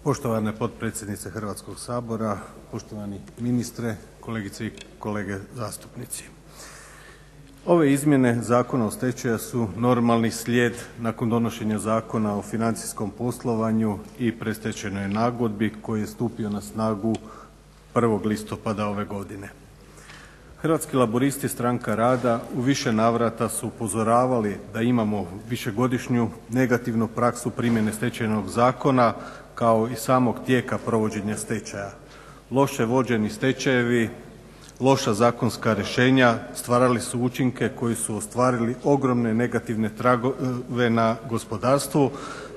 Poštovana potpredsjednice Hrvatskog sabora, poštovani ministre, kolegice i kolege zastupnici. Ove izmjene Zakona o stečaju su normalni slijed nakon donošenja Zakona o financijskom poslovanju i predstečajnoj nagodbi koji je stupio na snagu 1. listopada ove godine. Hrvatski laburisti – Stranka rada u više navrata su upozoravali da imamo višegodišnju negativnu praksu primjene Stečajnog zakona kao i samog tijeka provođenja stečaja. Loše vođeni stečajevi, loša zakonska rješenja stvarali su učinke koji su ostvarili ogromne negativne tragove na gospodarstvu,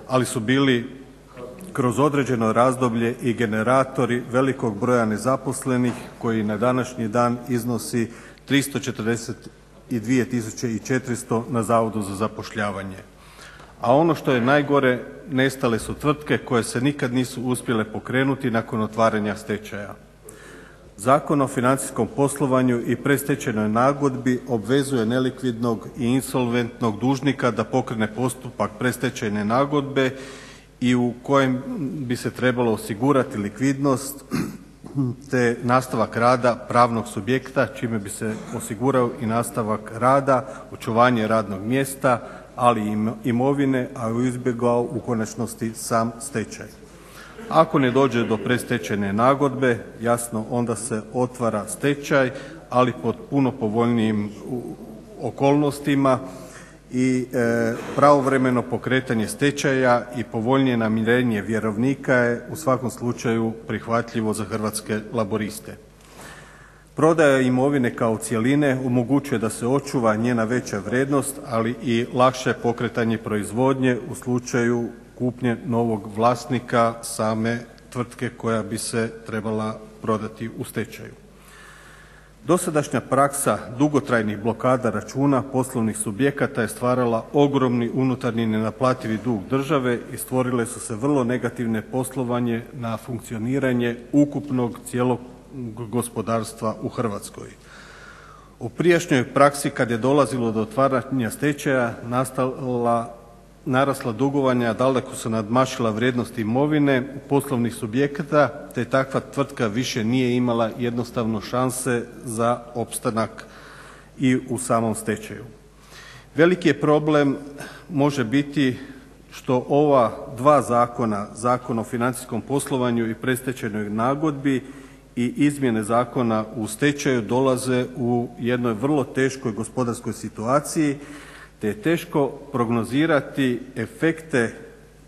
ali su bili kroz određeno razdoblje i generatori velikog broja nezaposlenih koji na današnji dan iznosi 342 400 na Zavodu za zapošljavanje. A ono što je najgore, nestale su tvrtke koje se nikad nisu uspjele pokrenuti nakon otvaranja stečaja. Zakon o financijskom poslovanju i predstečajnoj nagodbi obvezuje nelikvidnog i insolventnog dužnika da pokrene postupak predstečajne nagodbe i u kojem bi se trebalo osigurati likvidnost te nastavak rada pravnog subjekta čime bi se osigurao i nastavak rada, očuvanje radnog mjesta, ali i imovine, a izbjegao u konačnosti sam stečaj. Ako ne dođe do predstečajne nagodbe, jasno onda se otvara stečaj, ali pod puno povoljnijim okolnostima i pravovremeno pokretanje stečaja i povoljnije namirenje vjerovnika je u svakom slučaju prihvatljivo za Hrvatske laburiste. Prodaja imovine kao cjeline omogućuje da se očuva njena veća vrijednost, ali i lakše pokretanje proizvodnje u slučaju kupnje novog vlasnika same tvrtke koja bi se trebala prodati u stečaju. Dosadašnja praksa dugotrajnih blokada računa poslovnih subjekata je stvarala ogromni unutarnji nenaplativi dug države i stvorile su se vrlo negativne poslovanje na funkcioniranje ukupnog cijelog gospodarstva u Hrvatskoj. U prijašnjoj praksi kad je dolazilo do otvaranja stečaja narasla dugovanja daleko su nadmašila vrijednost imovine poslovnih subjekata te takva tvrtka više nije imala jednostavno šanse za opstanak i u samom stečaju. Veliki je problem može biti što ova dva zakona, Zakon o financijskom poslovanju i predstečajnoj nagodbi i izmjene Zakona u stečaju dolaze u jednoj vrlo teškoj gospodarskoj situaciji te je teško prognozirati efekte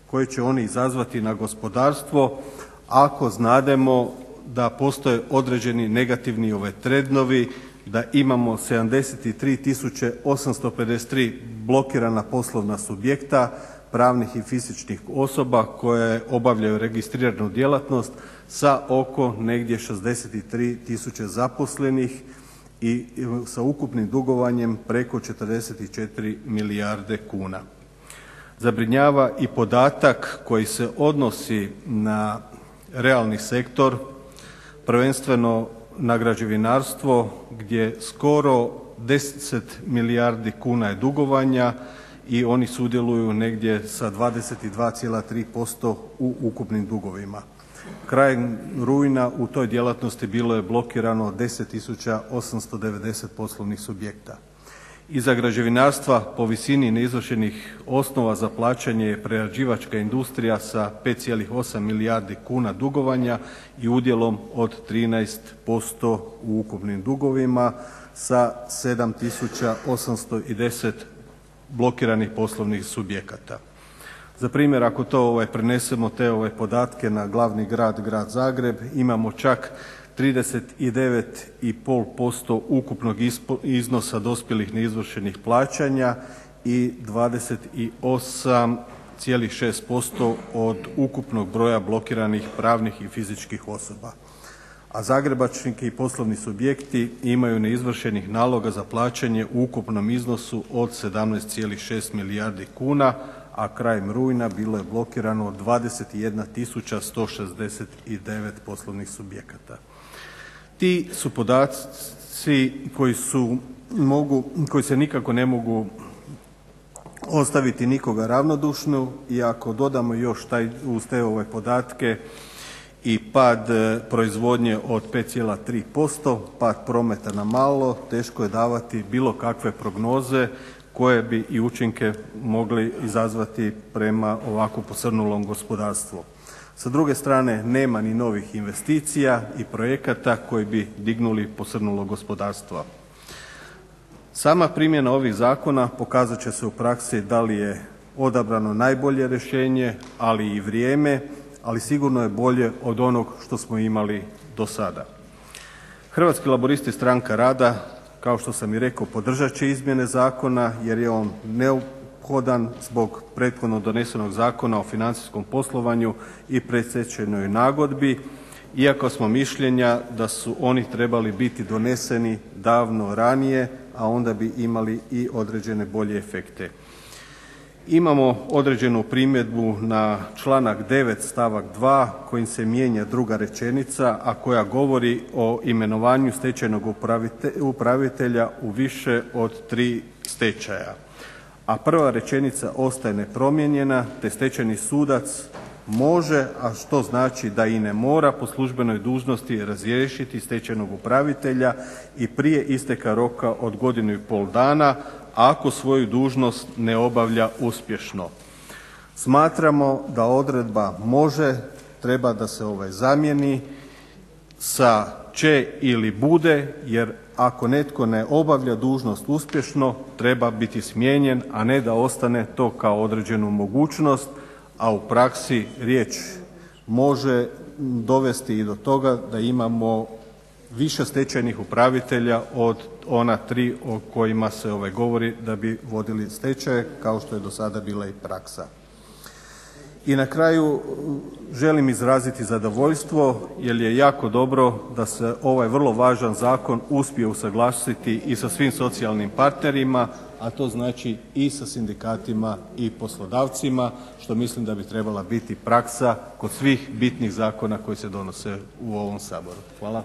koje će oni izazvati na gospodarstvo ako znademo da postoje određeni negativni trendovi, da imamo 73 853 blokirana poslovna subjekta pravnih i fizičkih osoba koje obavljaju registriranu djelatnost sa oko negdje 63 000 zaposlenih i sa ukupnim dugovanjem preko 44 milijarde kuna. Zabrinjava i podatak koji se odnosi na realni sektor, prvenstveno na građevinarstvo gdje skoro 10 milijardi kuna je dugovanja i oni sudjeluju negdje sa 22,3% u ukupnim dugovima. Krajem rujna u toj djelatnosti bilo je blokirano 10 890 poslovnih subjekta. Iza građevinarstva po visini neizvršenih osnova za plaćanje je prerađivačka industrija sa 5,8 milijardi kuna dugovanja i udjelom od 13% u ukupnim dugovima sa 7810 blokiranih poslovnih subjekata. Za primjer ako to prenesemo te podatke na glavni grad, grad Zagreb, imamo čak 39,5% ukupnog iznosa dospjelih neizvršenih plaćanja i 28,6% od ukupnog broja blokiranih pravnih i fizičkih osoba. A zagrebački poslovni subjekti imaju neizvršenih naloga za plaćanje u ukupnom iznosu od 17,6 milijardi kuna, a krajem rujna bilo je blokirano 21 169 poslovnih subjekata. Ti su podaci koji se nikako ne mogu ostaviti nikoga ravnodušnu i ako dodamo još uz te podatke i pad proizvodnje od 5,3%, pad prometa na malo, teško je davati bilo kakve prognoze koje bi i učinke mogli izazvati prema ovako posrnulom gospodarstvu. Sa druge strane nema ni novih investicija i projekata koji bi dignuli posrnulo gospodarstvo. Sama primjena ovih zakona pokazat će se u praksi da li je odabrano najbolje rješenje, ali i vrijeme, ali sigurno je bolje od onog što smo imali do sada. Hrvatski laburisti Stranka rada, kao što sam i rekao, podržat će izmjene zakona jer je on neophodan zbog prethodno donesenog Zakona o financijskom poslovanju i predstečajnoj nagodbi, iako smo mišljenja da su oni trebali biti doneseni davno ranije, a onda bi imali i određene bolje efekte. Imamo određenu primjedbu na članak 9. stavak 2. kojim se mijenja druga rečenica, a koja govori o imenovanju stečajnog upravitelja u više od 3 stečaja. A prva rečenica ostaje nepromijenjena te stečajni sudac može, a što znači da i ne mora po službenoj dužnosti razriješiti stečajnog upravitelja i prije isteka roka od 1,5 dana ako svoju dužnost ne obavlja uspješno. Smatramo da odredba može treba da se zamijeni sa će ili bude, jer ako netko ne obavlja dužnost uspješno treba biti smijenjen, a ne da ostane to kao određenu mogućnost, a u praksi riječ može dovesti i do toga da imamo više stečajnih upravitelja od ona 3 o kojima se govori da bi vodili stečaj, kao što je do sada bila i praksa. I na kraju želim izraziti zadovoljstvo jer je jako dobro da se ovaj vrlo važan zakon uspije usuglasiti i sa svim socijalnim partnerima, a to znači i sa sindikatima i poslodavcima, što mislim da bi trebala biti praksa kod svih bitnih zakona koji se donose u ovom Saboru. Hvala.